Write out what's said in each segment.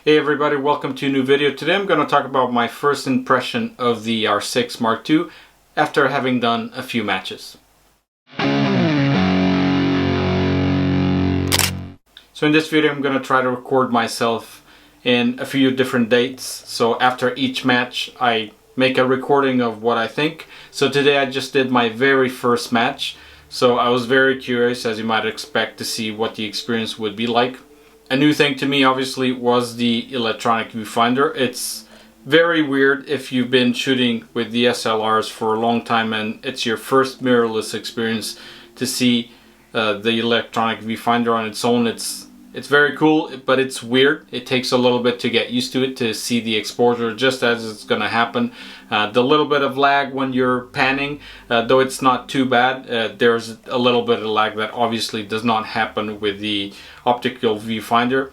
Hey everybody, welcome to a new video. Today I'm going to talk about my first impression of the R6 Mark II after having done a few matches. So in this video I'm going to try to record myself in a few different dates. So after each match I make a recording of what I think. So today I just did my very first match. So I was very curious, as you might expect, to see what the experience would be like. A new thing to me obviously was the electronic viewfinder. It's very weird if you've been shooting with DSLRs for a long time and it's your first mirrorless experience to see the electronic viewfinder on its own. It's very cool, but it's weird. It takes a little bit to get used to it, to see the exposure just as it's going to happen. The little bit of lag when you're panning, though it's not too bad, there's a little bit of lag that obviously does not happen with the optical viewfinder.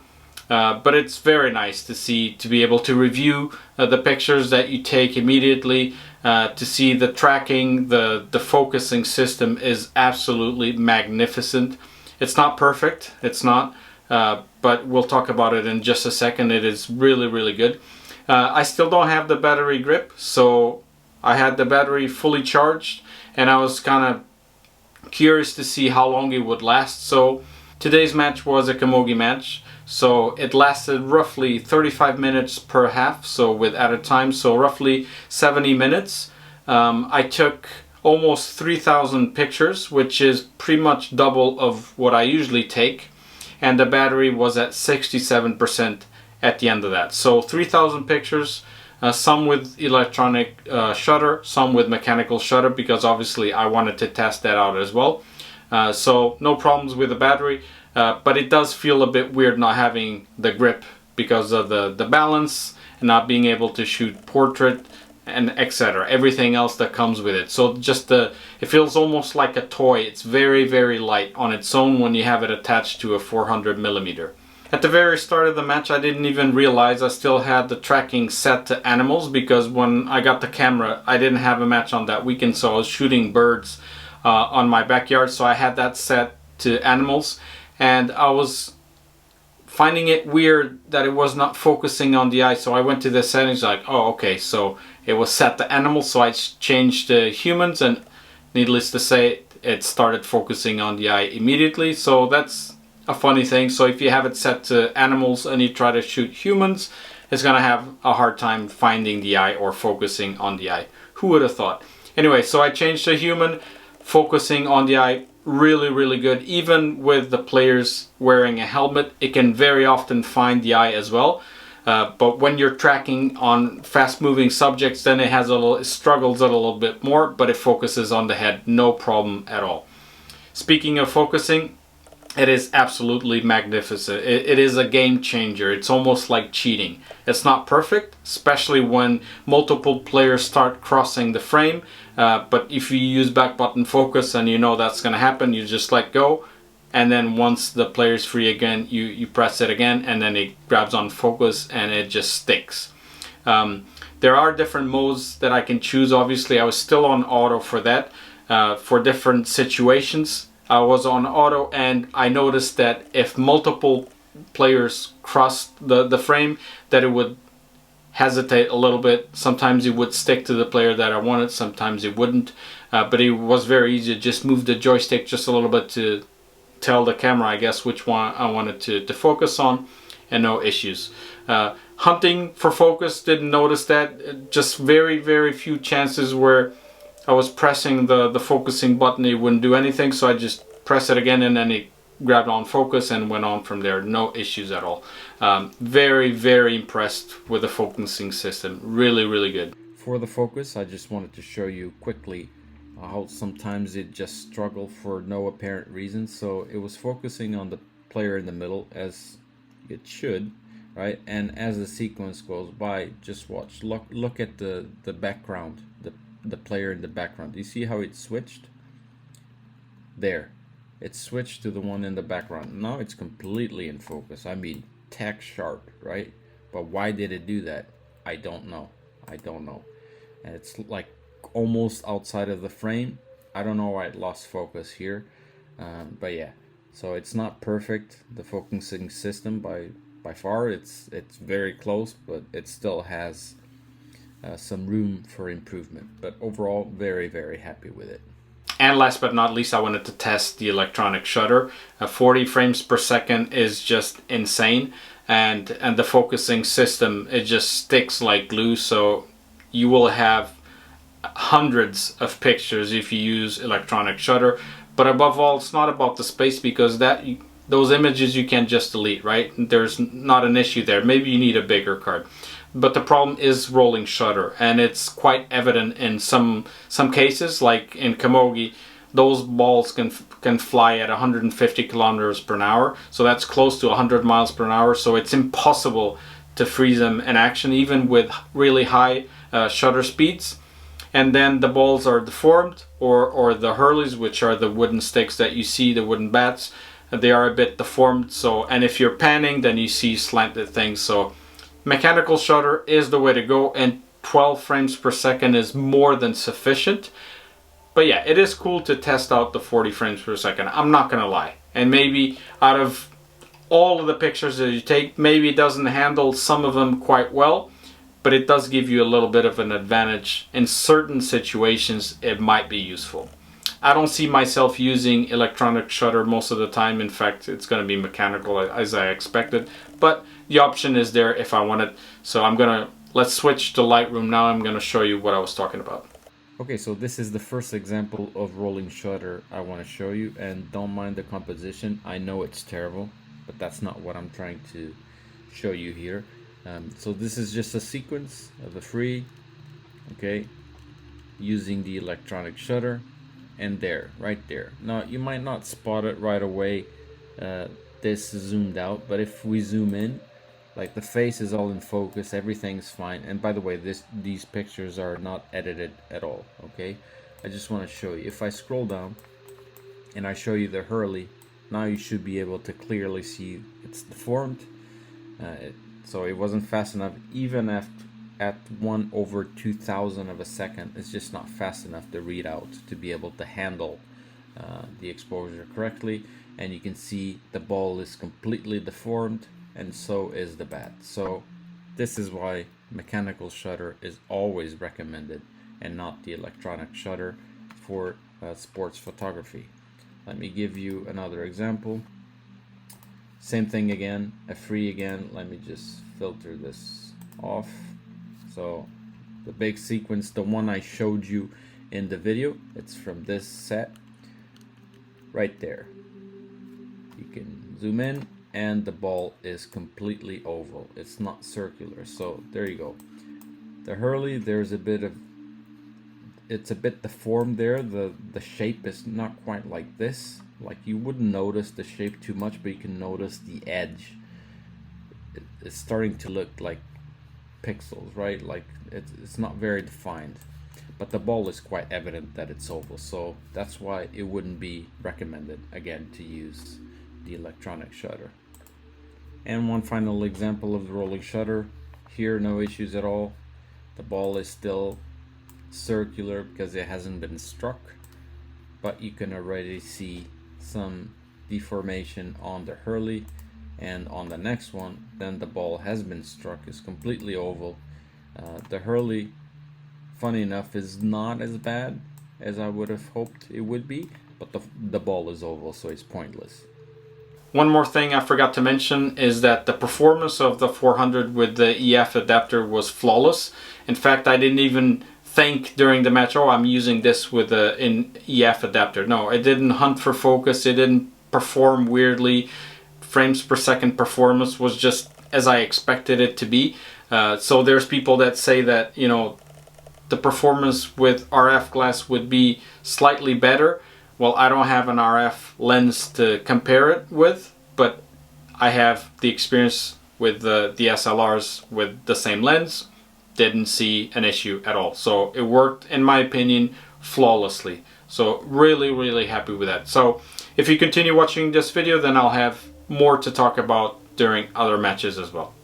But it's very nice to see, to be able to review the pictures that you take immediately, to see the tracking, the focusing system is absolutely magnificent. It's not perfect, it's not. But we'll talk about it in just a second. It is really, really good. I still don't have the battery grip, so I had the battery fully charged and I was kind of curious to see how long it would last. So today's match was a camogie match, so it lasted roughly 35 minutes per half, so with added time, so roughly 70 minutes. I took almost 3,000 pictures, which is pretty much double of what I usually take. And the battery was at 67% at the end of that. So 3,000 pictures, some with electronic shutter, some with mechanical shutter, because obviously I wanted to test that out as well. So no problems with the battery, but it does feel a bit weird not having the grip because of the balance and not being able to shoot portrait and etc. Everything else that comes with it. So just it feels almost like a toy. It's very, very light on its own when you have it attached to a 400mm. At the very start of the match I didn't even realize I still had the tracking set to animals, because when I got the camera I didn't have a match on that weekend, so I was shooting birds on my backyard, so I had that set to animals, and I was finding it weird that it was not focusing on the eye. So I went to the settings, like, oh okay, so it was set to animals, so I changed to humans, and needless to say it started focusing on the eye immediately. So that's a funny thing. So if you have it set to animals and you try to shoot humans, it's gonna have a hard time finding the eye or focusing on the eye. Who would have thought? Anyway, so I changed to human, focusing on the eye. Really, really good. Even with the players wearing a helmet, it can very often find the eye as well. But when you're tracking on fast-moving subjects, then it struggles a little bit more, but it focuses on the head, no problem at all. Speaking of focusing, it is absolutely magnificent. It is a game changer. It's almost like cheating. It's not perfect, especially when multiple players start crossing the frame. But if you use back button focus and you know that's going to happen, you just let go. And then once the player is free again, you press it again, and then it grabs on focus and it just sticks. There are different modes that I can choose. Obviously, I was still on auto for that. For different situations, I was on auto, and I noticed that if multiple players crossed the frame, that it would hesitate a little bit. Sometimes it would stick to the player that I wanted, sometimes it wouldn't. But it was very easy to just move the joystick just a little bit to tell the camera, I guess, which one I wanted to focus on, and no issues. Hunting for focus, didn't notice that. Just very, very few chances where I was pressing the focusing button, it wouldn't do anything, so I just press it again and then it grabbed on focus and went on from there. No issues at all. Very, very impressed with the focusing system. Really, really good. For the focus, I just wanted to show you quickly how sometimes it just struggled for no apparent reason. So it was focusing on the player in the middle, as it should, right? And as the sequence goes by, just watch, look at the background, the player in the background. You see how it switched? There, it switched to the one in the background. Now it's completely in focus. I mean, tack sharp, right? But why did it do that? I don't know. And it's like almost outside of the frame. I don't know why it lost focus here, but yeah, so it's not perfect, the focusing system, by by far. It's very close, but it still has some room for improvement. But overall, very, very happy with it. And last but not least, I wanted to test the electronic shutter. 40 frames per second is just insane, and the focusing system, it just sticks like glue. So you will have hundreds of pictures if you use electronic shutter. But above all, it's not about the space, because those images you can just delete, right? There's not an issue there. Maybe you need a bigger card. But the problem is rolling shutter, and it's quite evident in some cases, like in Camogie. Those balls can fly at 150 kilometers per hour, so that's close to 100 miles per hour. So it's impossible to freeze them in action, even with really high shutter speeds. And then the balls are deformed, or the hurleys, which are the wooden sticks that you see, the wooden bats, they are a bit deformed. So, and if you're panning, then you see slanted things. So mechanical shutter is the way to go, and 12 frames per second is more than sufficient. But yeah, it is cool to test out the 40 frames per second, I'm not gonna lie. And maybe out of all of the pictures that you take, maybe it doesn't handle some of them quite well, but it does give you a little bit of an advantage. In certain situations, it might be useful. I don't see myself using electronic shutter most of the time. In fact, it's going to be mechanical as I expected, but the option is there if I want it. So let's switch to Lightroom now. I'm going to show you what I was talking about. Okay, so this is the first example of rolling shutter I want to show you, and don't mind the composition. I know it's terrible, but that's not what I'm trying to show you here. So this is just a sequence of a free, okay, using the electronic shutter, and there, right there. Now you might not spot it right away, this zoomed out, but if we zoom in, like the face is all in focus, everything's fine. And by the way, these pictures are not edited at all, okay? I just want to show you. If I scroll down and I show you the hurley, now you should be able to clearly see it's deformed. So it wasn't fast enough, even at 1/2000 of a second. It's just not fast enough to read out to be able to handle the exposure correctly. And you can see the ball is completely deformed, and so is the bat. So this is why mechanical shutter is always recommended and not the electronic shutter for sports photography. Let me give you another example. Same thing again, a free again. Let me just filter this off. So the big sequence, the one I showed you in the video, it's from this set right there. You can zoom in, and the ball is completely oval. It's not circular. So there you go. The hurley, there's a bit of, it's a bit deformed there. The shape is not quite like this. Like you wouldn't notice the shape too much, but you can notice the edge. It's starting to look like pixels, right? Like it's not very defined, but the ball is quite evident that it's oval. So that's why it wouldn't be recommended again to use the electronic shutter. And one final example of the rolling shutter. Here, no issues at all. The ball is still circular because it hasn't been struck, but you can already see some deformation on the hurley, and on the next one, then the ball has been struck, is completely oval. The hurley, funny enough, is not as bad as I would have hoped it would be, but the ball is oval, so it's pointless. One more thing I forgot to mention is that the performance of the 400 with the EF adapter was flawless. In fact, I didn't even think during the match, oh, I'm using this with an EF adapter. No, it didn't hunt for focus. It didn't perform weirdly. Frames per second performance was just as I expected it to be. So there's people that say that, you know, the performance with RF glass would be slightly better. Well, I don't have an RF lens to compare it with, but I have the experience with the DSLRs with the same lens. Didn't see an issue at all. So it worked, in my opinion, flawlessly. So really happy with that. So if you continue watching this video, then I'll have more to talk about during other matches as well.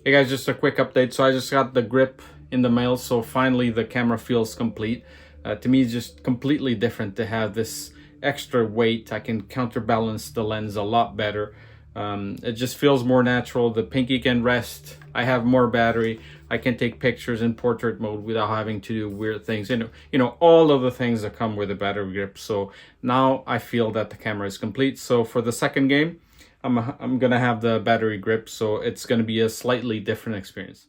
Hey guys, just a quick update. So I just got the grip in the mail, so finally the camera feels complete. To me, it's just completely different to have this extra weight. I can counterbalance the lens a lot better. It just feels more natural. The pinky can rest. I have more battery. I can take pictures in portrait mode without having to do weird things. You know, all of the things that come with a battery grip. So now I feel that the camera is complete. So for the second game, I'm gonna have the battery grip, so it's gonna be a slightly different experience.